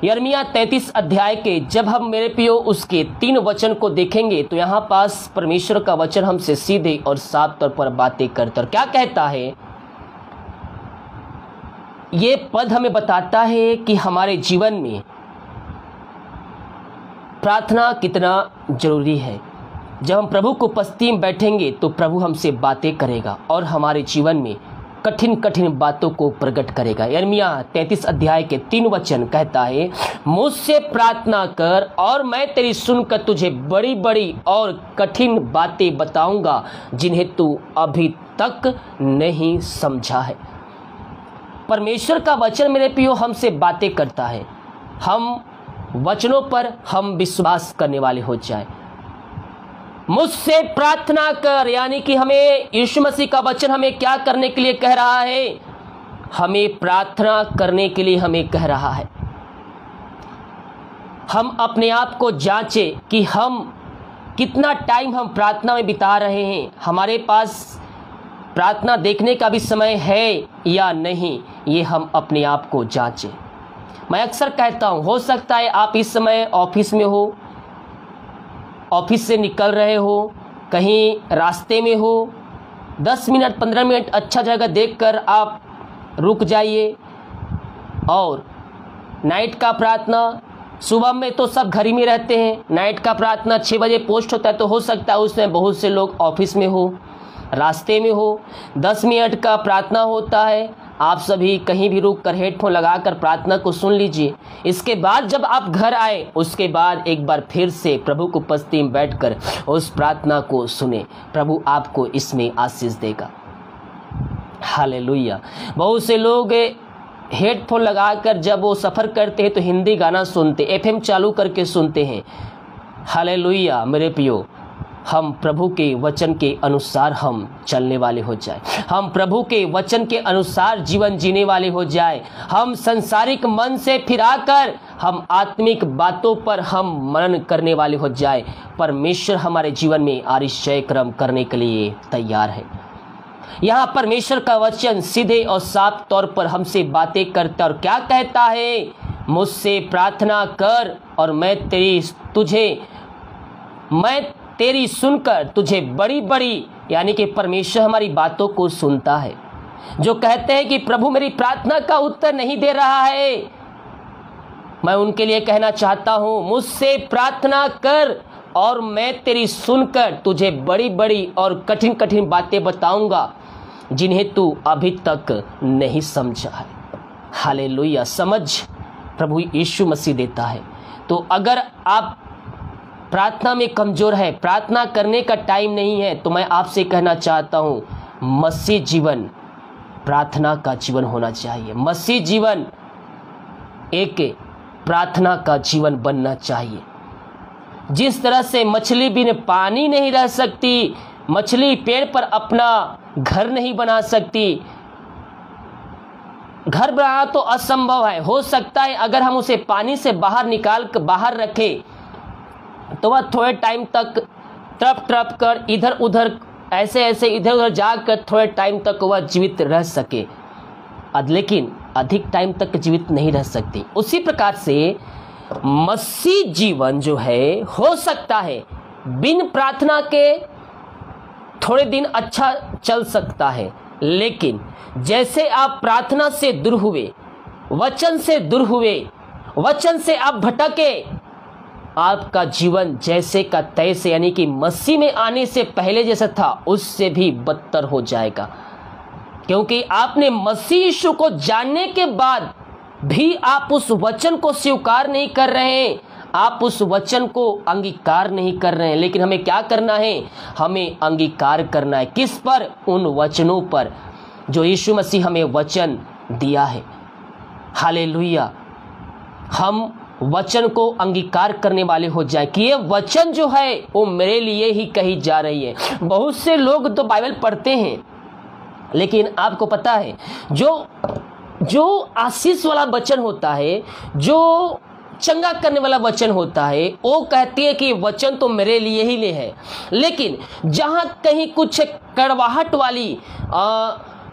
यिर्मयाह 33 अध्याय के जब हम मेरे प्रियो उसके 3 वचन को देखेंगे तो यहाँ पास परमेश्वर का वचन हमसे सीधे और साफ तौर पर बातें करता और क्या कहता है। ये पद हमें बताता है कि हमारे जीवन में प्रार्थना कितना जरूरी है। जब हम प्रभु को उपस्थिति में बैठेंगे तो प्रभु हमसे बातें करेगा और हमारे जीवन में कठिन कठिन बातों को प्रकट करेगा। यिर्मयाह 33 अध्याय के 3 वचन कहता है, मुझसे प्रार्थना कर और मैं तेरी सुनकर तुझे बड़ी बड़ी और कठिन बातें बताऊंगा जिन्हें तू अभी तक नहीं समझा है। परमेश्वर का वचन मेरे प्रियो हमसे बातें करता है। हम वचनों पर हम विश्वास करने वाले हो जाए। मुझसे प्रार्थना कर, यानी कि हमें यीशु मसीह का वचन हमें क्या करने के लिए कह रहा है? हमें प्रार्थना करने के लिए हमें कह रहा है। हम अपने आप को जांचें कि हम कितना टाइम हम प्रार्थना में बिता रहे हैं। हमारे पास प्रार्थना देखने का भी समय है या नहीं, ये हम अपने आप को जांचें। मैं अक्सर कहता हूँ, हो सकता है आप इस समय ऑफिस में हो, ऑफिस से निकल रहे हो, कहीं रास्ते में हो, 10 मिनट 15 मिनट अच्छा जगह देखकर आप रुक जाइए। और नाइट का प्रार्थना, सुबह में तो सब घर ही में रहते हैं, नाइट का प्रार्थना 6 बजे पोस्ट होता है, तो हो सकता है उसमें बहुत से लोग ऑफिस में हो, रास्ते में हो। 10 मिनट का प्रार्थना होता है, आप सभी कहीं भी रुक कर हेडफोन लगाकर प्रार्थना को सुन लीजिए। इसके बाद जब आप घर आए, उसके बाद एक बार फिर से प्रभु को उपस्थिति में बैठकर उस प्रार्थना को सुने। प्रभु आपको इसमें आशीष देगा। हालेलुया। बहुत से लोग हेडफोन लगाकर जब वो सफ़र करते हैं तो हिंदी गाना सुनते, एफएम चालू करके सुनते हैं। हालेलुया। मेरे प्रियो, हम प्रभु के वचन के अनुसार हम चलने वाले हो जाए, हम प्रभु के वचन के अनुसार जीवन जीने वाले हो जाए। हम संसारिक मन से फिराकर हम आत्मिक बातों पर हम मनन करने वाले हो जाए। परमेश्वर हमारे जीवन में आश्चर्य कर्म करने के लिए तैयार है। यहाँ परमेश्वर का वचन सीधे और साफ तौर पर हमसे बातें करता और क्या कहता है, मुझसे प्रार्थना कर और मैं तेरी सुनकर तुझे बड़ी बड़ी, यानी कि परमेश्वर हमारी बातों को सुनता है। जो कहते हैं कि प्रभु मेरी प्रार्थना का उत्तर नहीं दे रहा है, मैं उनके लिए कहना चाहता हूं, मुझसे प्रार्थना कर और मैं तेरी सुनकर तुझे बड़ी बड़ी और कठिन कठिन बातें बताऊंगा जिन्हें तू अभी तक नहीं समझा है। हालेलुया। समझ प्रभु यीशु मसीह देता है। तो अगर आप प्रार्थना में कमजोर है, प्रार्थना करने का टाइम नहीं है, तो मैं आपसे कहना चाहता हूँ, मसीह जीवन प्रार्थना का जीवन होना चाहिए। मसीह जीवन एक प्रार्थना का जीवन बनना चाहिए। जिस तरह से मछली बिन पानी नहीं रह सकती, मछली पेड़ पर अपना घर नहीं बना सकती, घर बनाना तो असंभव है। हो सकता है अगर हम उसे पानी से बाहर निकाल कर बाहर रखें तो वह थोड़े टाइम तक तड़प तड़प कर इधर उधर ऐसे इधर उधर जाकर थोड़े टाइम तक वह जीवित रह सके, लेकिन अधिक टाइम तक जीवित नहीं रह सकती। उसी प्रकार से मसीह जीवन जो है, हो सकता है बिन प्रार्थना के थोड़े दिन अच्छा चल सकता है, लेकिन जैसे आप प्रार्थना से दूर हुए, वचन से दूर हुए, वचन से आप भटके, आपका जीवन जैसे का तैसे, यानी कि मसीह में आने से पहले जैसा था उससे भी बदतर हो जाएगा। क्योंकि आपने मसीह यीशु को जानने के बाद भी आप उस वचन को स्वीकार नहीं कर रहे हैं, आप उस वचन को अंगीकार नहीं कर रहे हैं। लेकिन हमें क्या करना है? हमें अंगीकार करना है। किस पर? उन वचनों पर जो यीशु मसीह हमें वचन दिया है। हालेलुया। हम वचन को अंगीकार करने वाले हो जाए कि ये वचन जो है वो मेरे लिए ही कही जा रही है। बहुत से लोग तो बाइबल पढ़ते हैं, लेकिन आपको पता है जो आशीष वाला वचन होता है, जो चंगा करने वाला वचन होता है, वो कहती है कि वचन तो मेरे लिए ही है। लेकिन जहाँ कहीं कुछ कड़वाहट वाली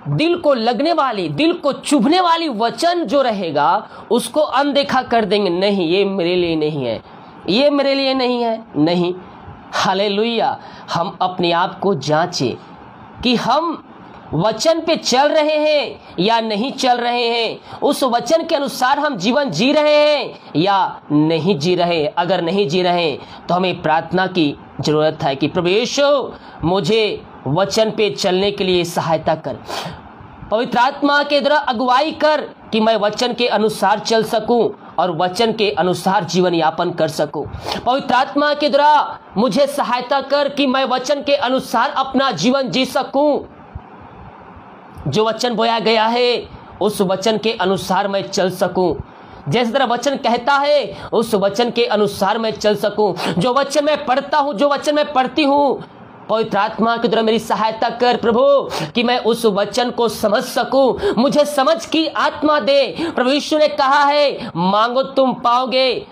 दिल को लगने वाली, दिल को चुभने वाली वचन जो रहेगा उसको अनदेखा कर देंगे। नहीं, ये मेरे लिए नहीं है, ये मेरे लिए नहीं है। नहीं, हालेलुया। हम अपने आप को जांचें कि हम वचन पे चल रहे हैं या नहीं चल रहे हैं, उस वचन के अनुसार हम जीवन जी रहे हैं या नहीं जी रहे। अगर नहीं जी रहे तो हमें प्रार्थना की जरूरत है कि प्रभु यीशु मुझे वचन पे चलने के लिए सहायता कर, पवित्र आत्मा के द्वारा अगुवाई कर कि मैं वचन के अनुसार चल सकूं और वचन के अनुसार जीवन यापन कर सकूं। पवित्र आत्मा के द्वारा मुझे सहायता कर कि मैं वचन के अनुसार अपना जीवन जी सकूं। जो वचन बोया गया है उस वचन के अनुसार मैं चल सकूं। जैसे तरह वचन कहता है उस वचन के अनुसार मैं चल सकूं। जो वचन मैं पढ़ता हूं, जो वचन मैं पढ़ती हूं, पवित्र आत्मा की तरह मेरी सहायता कर प्रभु कि मैं उस वचन को समझ सकूं। मुझे समझ की आत्मा दे। प्रभु यीशु ने कहा है मांगो तुम पाओगे।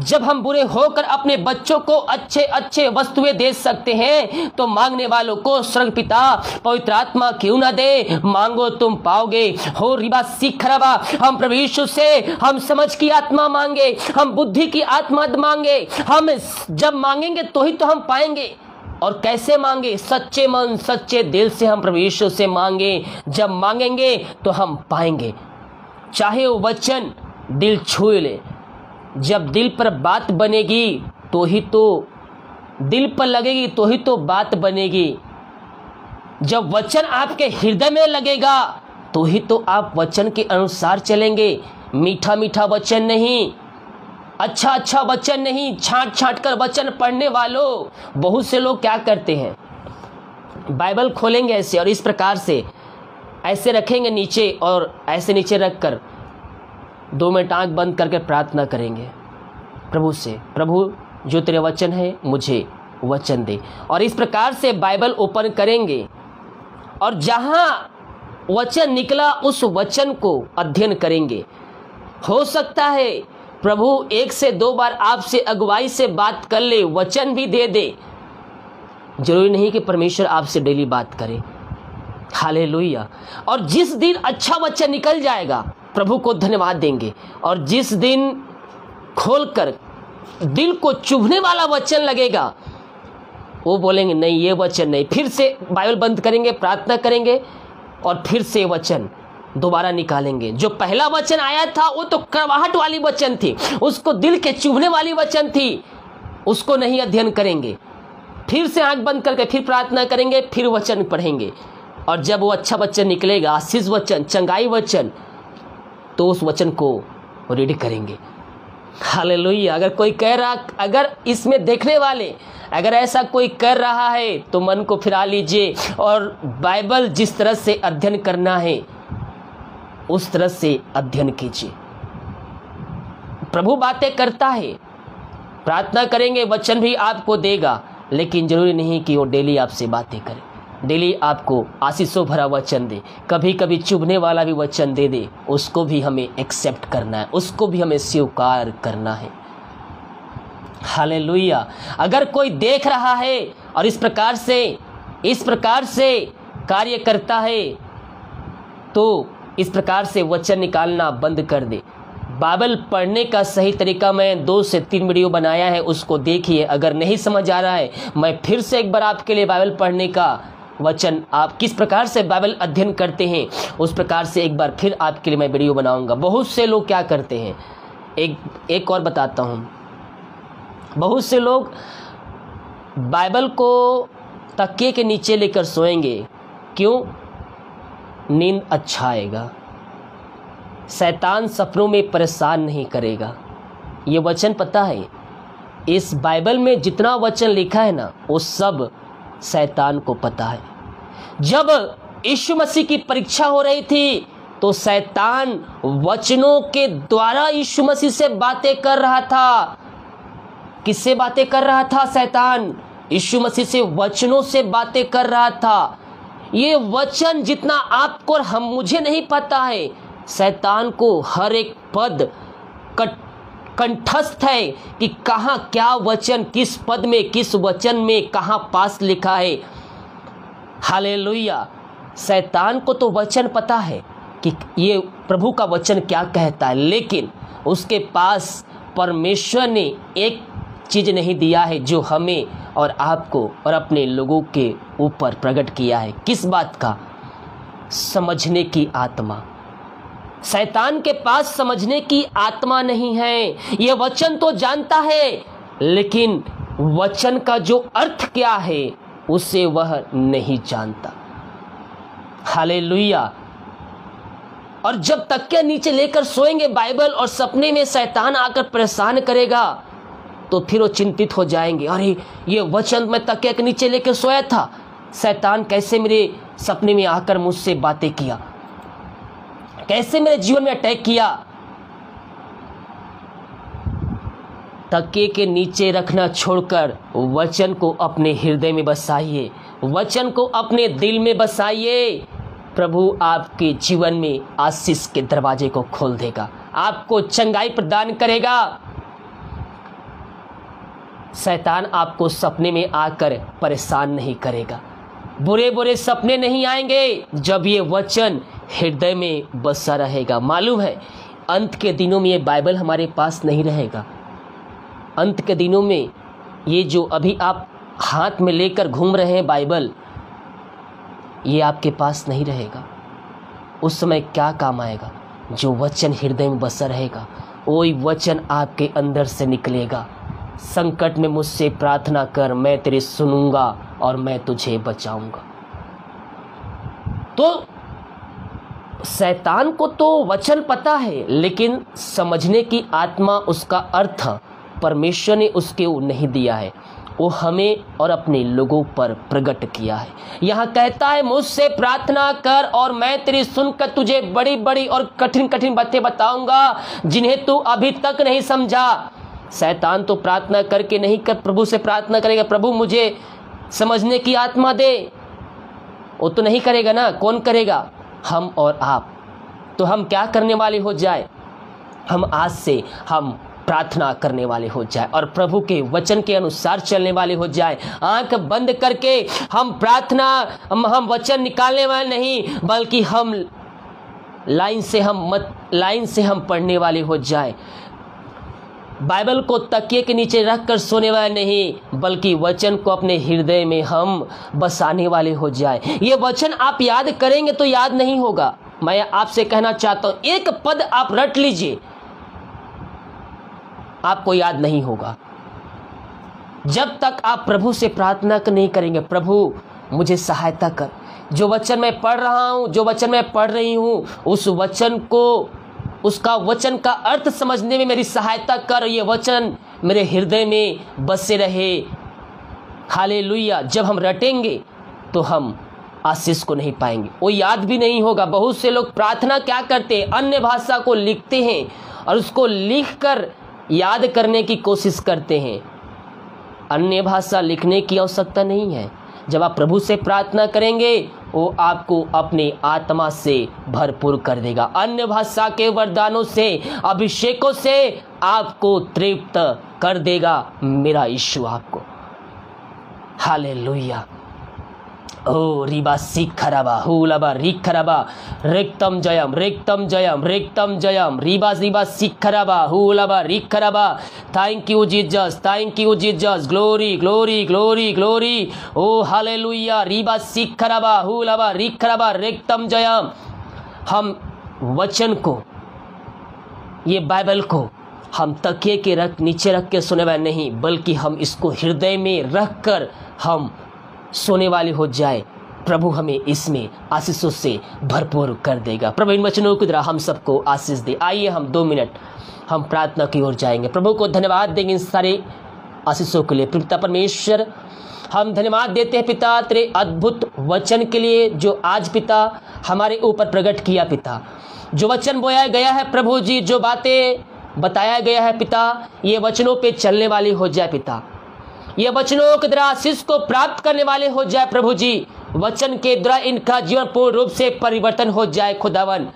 जब हम बुरे होकर अपने बच्चों को अच्छे अच्छे वस्तुएं दे सकते हैं तो मांगने वालों को स्वर्ग पिता पवित्र आत्मा क्यों ना दे। मांगो तुम पाओगे। हो रिबा सीख खराबा। हम प्रभु यीशु से हम समझ की आत्मा मांगे, हम बुद्धि की आत्मा मांगे। हम जब मांगेंगे तो ही तो हम पाएंगे। और कैसे मांगे? सच्चे मन सच्चे दिल से हम प्रभु यीशु से मांगे। जब मांगेंगे तो हम पाएंगे। चाहे वो वचन दिल छू ले। जब दिल पर बात बनेगी तो ही तो, दिल पर लगेगी तो ही तो बात बनेगी। जब वचन आपके हृदय में लगेगा तो ही तो आप वचन के अनुसार चलेंगे। मीठा मीठा वचन नहीं, अच्छा अच्छा वचन नहीं, छांट छांट कर वचन पढ़ने वालों। बहुत से लोग क्या करते हैं, बाइबल खोलेंगे ऐसे और इस प्रकार से ऐसे रखेंगे नीचे और ऐसे नीचे रख कर 2 मिनट आंख बंद करके प्रार्थना करेंगे प्रभु से, प्रभु जो तेरे वचन है मुझे वचन दे। और इस प्रकार से बाइबल ओपन करेंगे और जहां वचन निकला उस वचन को अध्ययन करेंगे। हो सकता है प्रभु 1 से 2 बार आपसे अगुवाई से बात कर ले, वचन भी दे दे। जरूरी नहीं कि परमेश्वर आपसे डेली बात करे। हालेलुया। और जिस दिन अच्छा वचन निकल जाएगा प्रभु को धन्यवाद देंगे। और जिस दिन खोलकर दिल को चुभने वाला वचन लगेगा वो बोलेंगे नहीं, ये वचन नहीं। फिर से बाइबल बंद करेंगे, प्रार्थना करेंगे और फिर से वचन दोबारा निकालेंगे। जो पहला वचन आया था वो तो कड़वाहट वाली वचन थी, उसको दिल के चुभने वाली वचन थी, उसको नहीं अध्ययन करेंगे। फिर से आंख बंद करके फिर प्रार्थना करेंगे, फिर वचन पढ़ेंगे। और जब वो अच्छा वचन निकलेगा, आशीष वचन, चंगाई वचन, तो उस वचन को रीड करेंगे। हालेलुया। अगर कोई कह रहा, अगर इसमें देखने वाले अगर ऐसा कोई कर रहा है तो मन को फिरा लीजिए और बाइबल जिस तरह से अध्ययन करना है उस तरह से अध्ययन कीजिए। प्रभु बातें करता है, प्रार्थना करेंगे, वचन भी आपको देगा, लेकिन जरूरी नहीं कि वो डेली आपसे बातें करे, डेली आपको आशीषों भरा वचन दे। कभी कभी चुभने वाला भी वचन दे दे, उसको भी हमें एक्सेप्ट करना है, उसको भी हमें स्वीकार करना है। हालेलुया। अगर कोई देख रहा है और इस प्रकार से कार्य करता है तो इस प्रकार से वचन निकालना बंद कर दे। बाइबल पढ़ने का सही तरीका मैं 2 से 3 वीडियो बनाया है, उसको देखिए। अगर नहीं समझ आ रहा है, मैं फिर से एक बार आपके लिए बाइबल पढ़ने का वचन, आप किस प्रकार से बाइबल अध्ययन करते हैं उस प्रकार से एक बार फिर आपके लिए मैं वीडियो बनाऊंगा। बहुत से लोग क्या करते हैं, एक और बताता हूं। बहुत से लोग बाइबल को तकिए के नीचे लेकर सोएंगे। क्यों? नींद अच्छा आएगा, शैतान सपनों में परेशान नहीं करेगा। ये वचन पता है, इस बाइबल में जितना वचन लिखा है ना वो सब शैतान को पता है। जब यीशु मसीह की परीक्षा हो रही थी तो शैतान वचनों के द्वारा यीशु मसीह से बातें कर रहा था। किससे बातें कर रहा था? शैतान यीशु मसीह से वचनों से बातें कर रहा था। ये वचन जितना आपको और हम मुझे नहीं पता है, शैतान को हर एक पद कंठस्थ है कि कहाँ क्या वचन, किस पद में, किस वचन में कहाँ पास लिखा है। हालेलुया। शैतान को तो वचन पता है कि ये प्रभु का वचन क्या कहता है, लेकिन उसके पास परमेश्वर ने एक चीज़ नहीं दिया है जो हमें और आपको और अपने लोगों के ऊपर प्रकट किया है। किस बात का? समझने की आत्मा। शैतान के पास समझने की आत्मा नहीं है। यह वचन तो जानता है, लेकिन वचन का जो अर्थ क्या है उसे वह नहीं जानता। हालेलुया। और जब तकिया नीचे लेकर सोएंगे बाइबल और सपने में शैतान आकर परेशान करेगा तो फिर वो चिंतित हो जाएंगे, अरे ये वचन मैं तकिया के नीचे लेकर सोया था, शैतान कैसे मेरे सपने में आकर मुझसे बातें किया, कैसे मेरे जीवन में अटैक किया। तकिए के नीचे रखना छोड़कर वचन को अपने हृदय में बसाइए, वचन को अपने दिल में बसाइए। प्रभु आपके जीवन में आशीष के दरवाजे को खोल देगा, आपको चंगाई प्रदान करेगा। शैतान आपको सपने में आकर परेशान नहीं करेगा, बुरे बुरे सपने नहीं आएंगे जब ये वचन हृदय में बसा रहेगा। मालूम है अंत के दिनों में ये बाइबल हमारे पास नहीं रहेगा। अंत के दिनों में ये जो अभी आप हाथ में लेकर घूम रहे हैं बाइबल, ये आपके पास नहीं रहेगा। उस समय क्या काम आएगा? जो वचन हृदय में बसा रहेगा वही वचन आपके अंदर से निकलेगा। संकट में मुझसे प्रार्थना कर, मैं तेरे सुनूंगा और मैं तुझे बचाऊंगा। तो शैतान को तो वचन पता है, लेकिन समझने की आत्मा, उसका अर्थ परमेश्वर ने उसके नहीं दिया है, वो हमें और अपने लोगों पर प्रकट किया है। यहाँ कहता है मुझसे प्रार्थना कर और मैं तेरी सुनकर तुझे बड़ी बड़ी और कठिन कठिन बातें बताऊंगा जिन्हें तू अभी तक नहीं समझा। शैतान तो प्रार्थना करके नहीं कर प्रभु से प्रार्थना करेगा, प्रभु मुझे समझने की आत्मा दे, वो तो नहीं करेगा ना। कौन करेगा? हम और आप। तो हम क्या करने वाले हो जाए? हम आज से हम प्रार्थना करने वाले हो जाए और प्रभु के वचन के अनुसार चलने वाले हो जाए। आंख बंद करके हम प्रार्थना, हम वचन निकालने वाले नहीं, बल्कि हम लाइन से हम पढ़ने वाले हो जाए। बाइबल को तकिए के नीचे रखकर सोने वाले नहीं, बल्कि वचन को अपने हृदय में हम बसाने वाले हो जाए। ये वचन आप याद करेंगे तो याद नहीं होगा। मैं आपसे कहना चाहता हूं, एक पद आप रट लीजिए, आपको याद नहीं होगा जब तक आप प्रभु से प्रार्थना नहीं करेंगे, प्रभु मुझे सहायता कर, जो वचन मैं पढ़ रहा हूं, जो वचन मैं पढ़ रही हूं, उस वचन को, उसका वचन का अर्थ समझने में मेरी सहायता कर, ये वचन मेरे हृदय में बसे रहे। हालेलुया। जब हम रटेंगे तो हम आशीष को नहीं पाएंगे, वो याद भी नहीं होगा। बहुत से लोग प्रार्थना क्या करते हैं, अन्य भाषा को लिखते हैं और उसको लिखकर याद करने की कोशिश करते हैं। अन्य भाषा लिखने की आवश्यकता नहीं है। जब आप प्रभु से प्रार्थना करेंगे वो आपको अपने आत्मा से भरपूर कर देगा। अन्य भाषा के वरदानों से, अभिषेकों से आपको तृप्त कर देगा मेरा यीशु आपको। हालेलुया। ओ रिबा सिखरबा हुलबा रिखरबा रिक्तम जयम रिक्तम जयम रिक्तम जयम रिबा रिबा सिखरबा हुलबा रिखरबा। Thank you Jesus, thank you Jesus, glory glory glory glory. ओ हालेलुया। रिबा सिखरबा हुलबा रिखरबा रिक्तम जयम। हम वचन को, ये बाइबल को हम तकिए के नीचे रख के सोने वाले नहीं, बल्कि हम इसको हृदय में रख कर हम सोने वाले हो जाए। प्रभु हमें इसमें आशीषों से भरपूर कर देगा। प्रभु इन वचनों की तरह हम सबको आशीष दे। आइए हम 2 मिनट हम प्रार्थना की ओर जाएंगे। प्रभु को धन्यवाद देंगे इन सारे आशीषों के लिए। पिता परमेश्वर, हम धन्यवाद देते हैं पिता तेरे अद्भुत वचन के लिए जो आज पिता हमारे ऊपर प्रकट किया। पिता जो वचन बोया गया है प्रभु जी, जो बातें बताया गया है पिता, ये वचनों पे चलने वाली हो जाए पिता। ये वचनों के द्वारा आशीष को प्राप्त करने वाले हो जाए प्रभु जी। वचन के द्वारा इनका जीवन पूर्ण रूप से परिवर्तन हो जाए खुदावन।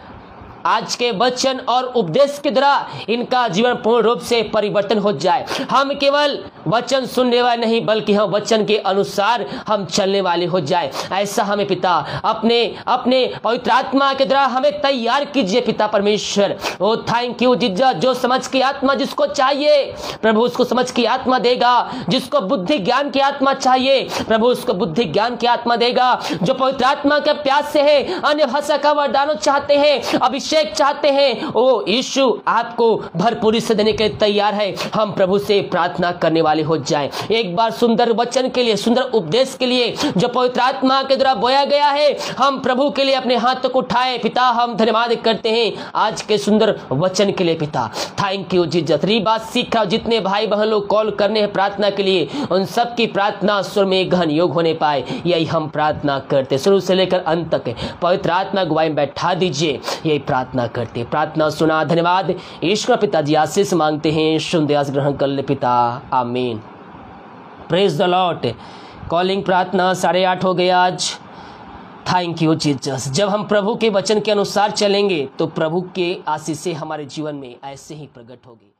आज के वचन और उपदेश के द्वारा इनका जीवन पूर्ण रूप से परिवर्तन हो जाए। हम केवल वचन सुनने वाले नहीं बल्कि हम वचन के अनुसार हम चलने वाले हो जाए। ऐसा हमें पिता अपने अपने पवित्र आत्मा के द्वारा हमें तैयार कीजिए पिता परमेश्वर। ओ थैंक यू जीसस। जो समझ की आत्मा जिसको चाहिए प्रभु उसको समझ की आत्मा देगा। जिसको बुद्धि ज्ञान की आत्मा चाहिए प्रभु उसको बुद्धि ज्ञान की आत्मा देगा। जो पवित्र आत्मा के प्यास से है, अन्य भाषा का वरदान चाहते हैं, अभिषेक चाहते हैं, ओ यीशु आपको भरपूरी से देने के लिए तैयार है। हम प्रभु से प्रार्थना करने वाले हो जाएं। एक बार सुंदर वचन के लिए, सुंदर उपदेश के लिए जो पवित्र आत्मा के द्वारा बोया गया है, हम प्रभु के लिए अपने हाथ को उठाएं। पिता हम धन्यवाद करते हैं आज के सुंदर वचन के लिए पिता। Thank you Jesus. बात सीख रहा जितने भाई बहन लोग कॉल करने हैं प्रार्थना के लिए, उन सब की प्रार्थना स्वर में गहन योग होने पाए, यही हम प्रार्थना करते। शुरू से लेकर अंत तक पवित्र आत्मा गवाही में बैठा दीजिए, यही प्रार्थना करते। प्रार्थना सुना। धन्यवाद ईश्वर पिताजी। आशीष मांगते हैं, सुन आस ग्रहण कर ले पिता। आमीन। Praise the Lord. कॉलिंग प्रार्थना 8:30 हो गया आज। Thank you Jesus. जब हम प्रभु के वचन के अनुसार चलेंगे तो प्रभु के आशीषें हमारे जीवन में ऐसे ही प्रकट होगी।